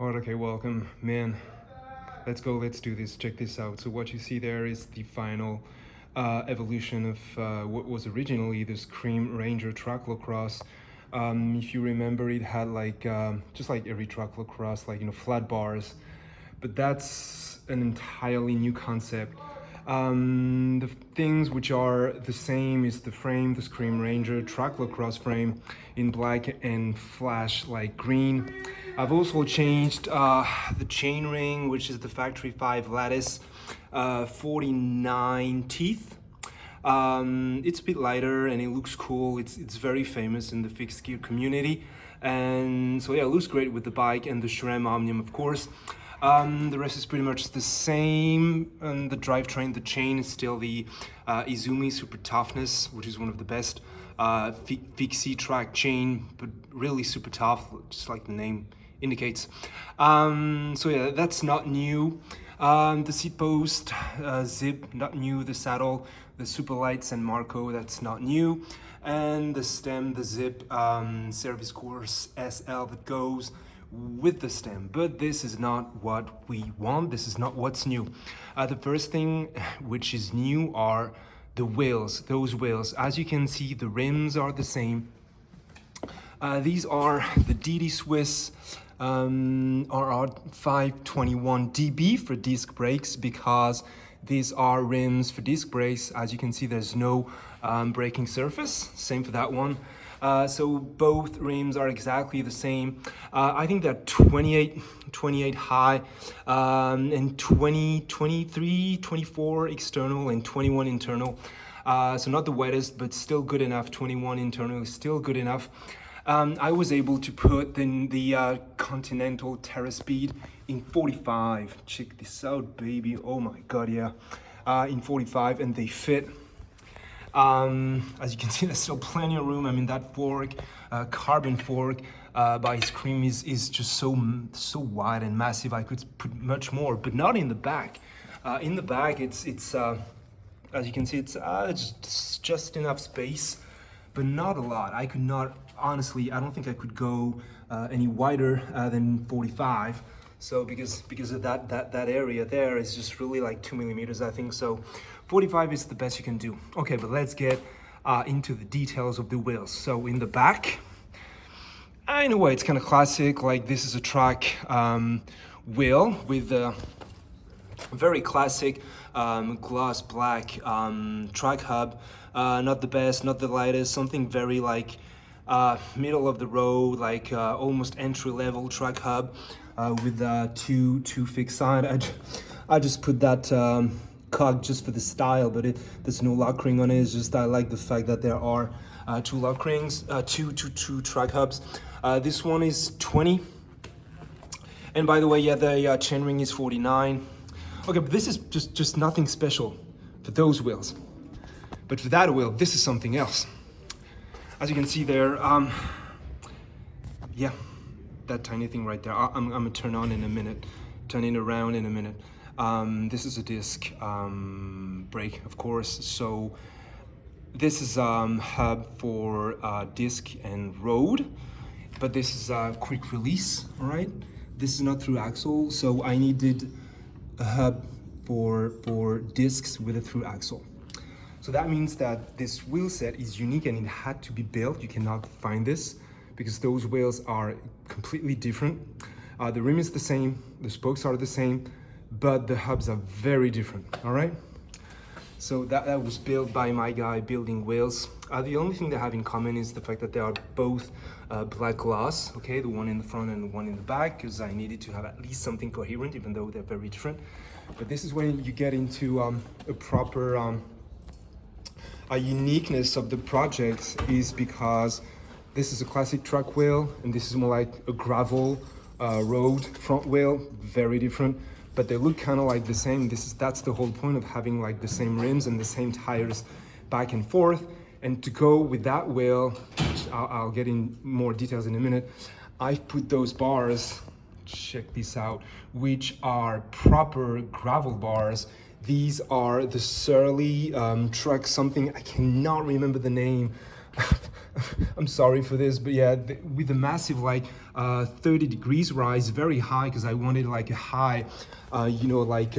Alright, okay, welcome, man. Let's go, let's do this. Check this out. So what you see there is the final evolution of what was originally the SKREAM Ranger TrackloCross. If you remember, it had like, just like every TrackloCross, like, flat bars. But that's an entirely new concept. The things which are the same is the frame, the SKREAM Ranger TrackloCross frame in black and flash like green. I've also changed the chain ring, which is the factory 5 lattice, 49 teeth. It's a bit lighter and it looks cool. It's very famous in the fixed gear community, and so yeah, it looks great with the bike and the SKREAM Omnium, of course. The rest is pretty much the same, and the drivetrain, the chain is still the Izumi Super Toughness, which is one of the best fixie track chain, but really super tough, just like the name indicates. So yeah, that's not new. The seat post, zip, not new. The saddle, the super light San Marco, that's not new. And the stem, the zip, service course SL that goes with the stem, but this is not what we want. This is not what's new. The first thing which is new are the wheels. Those wheels, as you can see, the rims are the same. These are the DD Swiss RR 521 DB for disc brakes, because these are rims for disc brakes. As you can see, there's no braking surface. Same for that one. So both rims are exactly the same. I think they're 28 high, and 23, 24 external and 21 internal. So not the wettest, but still good enough. 21 internal is still good enough. I was able to put the Continental Terra Speed in 45. Check this out, baby. Oh my God, yeah. In 45, and they fit. As you can see, there's still plenty of room. I mean, that fork, carbon fork by SKREAM is just so wide and massive. I could put much more, but not in the back. In the back, it's as you can see, it's just enough space, but not a lot. I could not, honestly, I don't think I could go any wider than 45. So because of that area there is just really like 2 millimeters, I think. So 45 is the best you can do. Okay, but let's get into the details of the wheels. So in the back, in a way, it's kind of classic. Like, this is a track wheel with a very classic gloss black track hub. Not the best, not the lightest, something very like middle of the road, like almost entry-level track hub with two fixed side. I just put that cog just for the style, but there's no lock ring on it. It's just I like the fact that there are two lock rings, two track hubs. This one is 20, and by the way, yeah, the chain ring is 49. Okay, but this is just nothing special for those wheels, but for that wheel, this is something else. As you can see there, yeah, that tiny thing right there. I'm gonna turn on in a minute, turn it around in a minute. This is a disc brake, of course. So this is hub for disc and road, but this is quick release, all right? This is not through axle, so I needed a hub for discs with a through axle. So that means that this wheel set is unique and it had to be built. You cannot find this because those wheels are completely different. The rim is the same, the spokes are the same, but the hubs are very different, all right? So that was built by my guy building wheels. The only thing they have in common is the fact that they are both black gloss, okay? The one in the front and the one in the back, because I needed to have at least something coherent, even though they're very different. But this is when you get into a proper uniqueness of the project, is because this is a classic track wheel and this is more like a gravel road front wheel, very different, but they look kind of like the same. That's the whole point of having like the same rims and the same tires back and forth. And to go with that wheel, which I'll get in more details in a minute, I've put those bars, check this out, which are proper gravel bars. These are the Surly truck something, I cannot remember the name. I'm sorry for this, but yeah, with the massive like 30 degrees rise, very high, because I wanted like a high, you know, like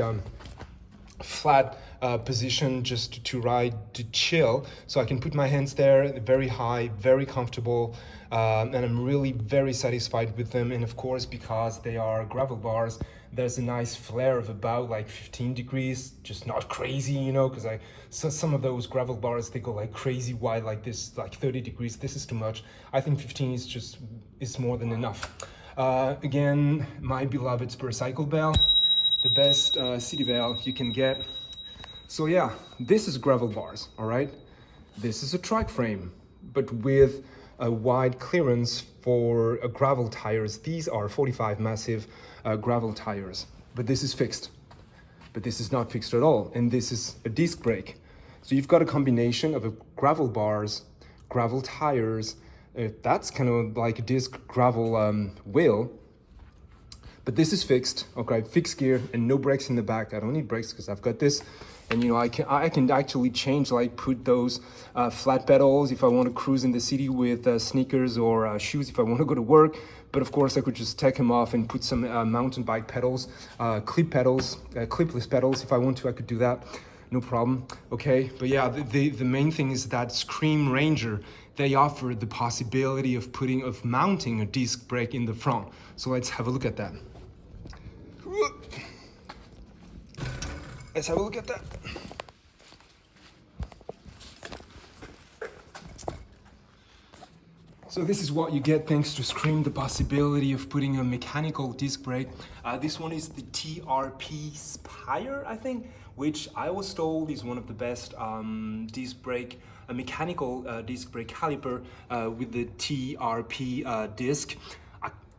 flat position just to ride, to chill, so I can put my hands there, very high, very comfortable, and I'm really very satisfied with them. And of course, because they are gravel bars, there's a nice flare of about like 15 degrees, just not crazy, you know, because some of those gravel bars, they go like crazy wide like this, like 30 degrees. This is too much. I think 15 is more than enough. Again, my beloved spur cycle bell, the best city bell you can get. So yeah, this is gravel bars, all right? This is a track frame, but with a wide clearance for gravel tires. These are 45 massive gravel tires, but this is fixed. But this is not fixed at all, and this is a disc brake. So you've got a combination of gravel bars, gravel tires, that's kind of like a disc gravel wheel, but this is fixed, okay, fixed gear and no brakes in the back. I don't need brakes because I've got this. And you know, I can actually change, like put those flat pedals if I want to cruise in the city with sneakers or shoes if I want to go to work. But of course, I could just take them off and put some mountain bike pedals, clipless pedals. If I want to, I could do that, no problem. Okay, but yeah, the main thing is that SKREAM Ranger, they offer the possibility of mounting a disc brake in the front. So let's have a look at that. Let's have a look at that. So this is what you get thanks to SKREAM, the possibility of putting a mechanical disc brake. This one is the TRP Spire, I think, which I was told is one of the best disc brake, a mechanical disc brake caliper with the TRP disc.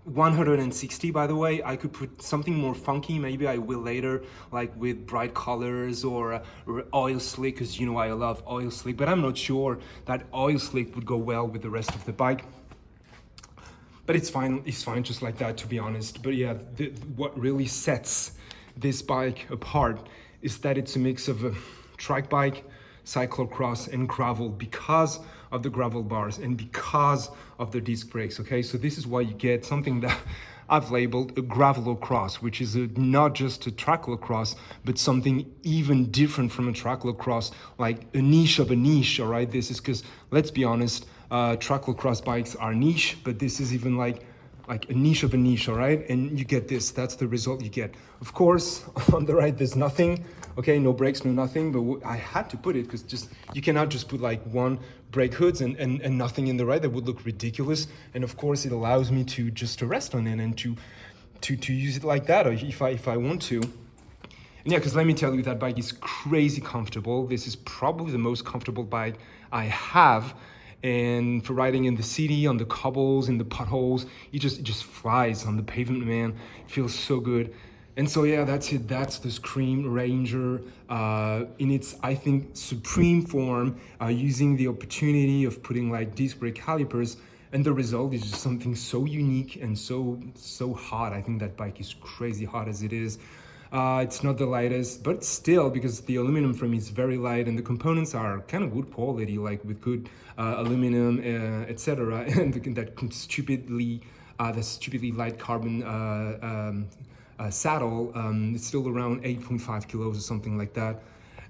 160, by the way. I could put something more funky, maybe I will later, like with bright colors or oil slick, because you know I love oil slick, but I'm not sure that oil slick would go well with the rest of the bike. But it's fine just like that, to be honest. But yeah, what really sets this bike apart is that it's a mix of a track bike, cyclocross and gravel, because of the gravel bars and because of the disc brakes. Okay, so this is why you get something that I've labeled a GRAVLOCROSS, which is not just a TrackloCross, but something even different from a TrackloCross, like a niche of a niche. All right, this is because, let's be honest, TrackloCross bikes are niche, but this is even like a niche of a niche. All right, and you get this, that's the result you get. Of course, on the right there's nothing, okay, no brakes, no nothing, but I had to put it because just you cannot just put like one brake hoods and nothing in the right. That would look ridiculous. And of course it allows me to just rest on it and to use it like that, or if I want to. And yeah, because let me tell you, that bike is crazy comfortable. This is probably the most comfortable bike I have. And for riding in the city, on the cobbles, in the potholes, it just flies on the pavement, man. It feels so good. And so yeah, that's it. That's the SKREAM Ranger in its, I think, supreme form, using the opportunity of putting like disc brake calipers, and the result is just something so unique and so hot. I think that bike is crazy hot as it is. It's not the lightest, but still, because the aluminum frame is very light and the components are kind of good quality, like with good aluminum, etc. And that stupidly light carbon saddle, it's still around 8.5 kilos or something like that.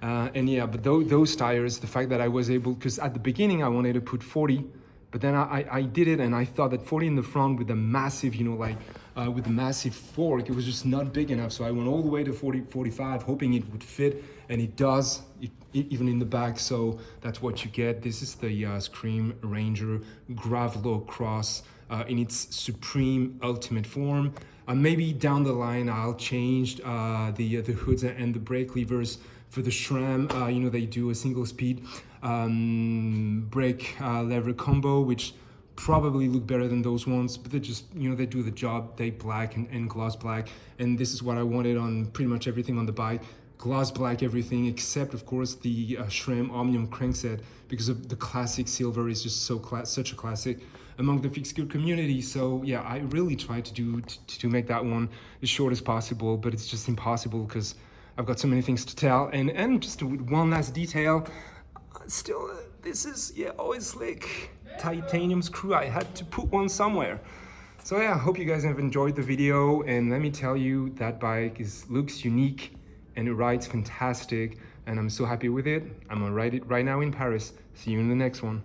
And yeah, but those tires, the fact that I was able, because at the beginning I wanted to put 40, but then I did it, and I thought that 40 in the front with a massive, you know, like with a massive fork, it was just not big enough. So I went all the way to 40, 45, hoping it would fit, and it does, even in the back. So that's what you get. This is the SKREAM Ranger GRAVLOCROSS in its supreme ultimate form. Maybe down the line I'll change the hoods and the brake levers for the SRAM. You know, they do a single speed brake lever combo, which probably look better than those ones, but they just, you know, they do the job. They black and gloss black, and this is what I wanted on pretty much everything on the bike. Gloss black everything, except of course the SRAM Omnium crankset, because of the classic silver is just such a classic among the fixed gear community. So yeah, I really try to make that one as short as possible, but it's just impossible because I've got so many things to tell. And just one last detail, still this is, yeah, always slick. titanium screw. I had to put one somewhere. So yeah, I hope you guys have enjoyed the video, and let me tell you, that bike looks unique and it rides fantastic, and I'm so happy with it. I'm gonna ride it right now in Paris. See you in the next one.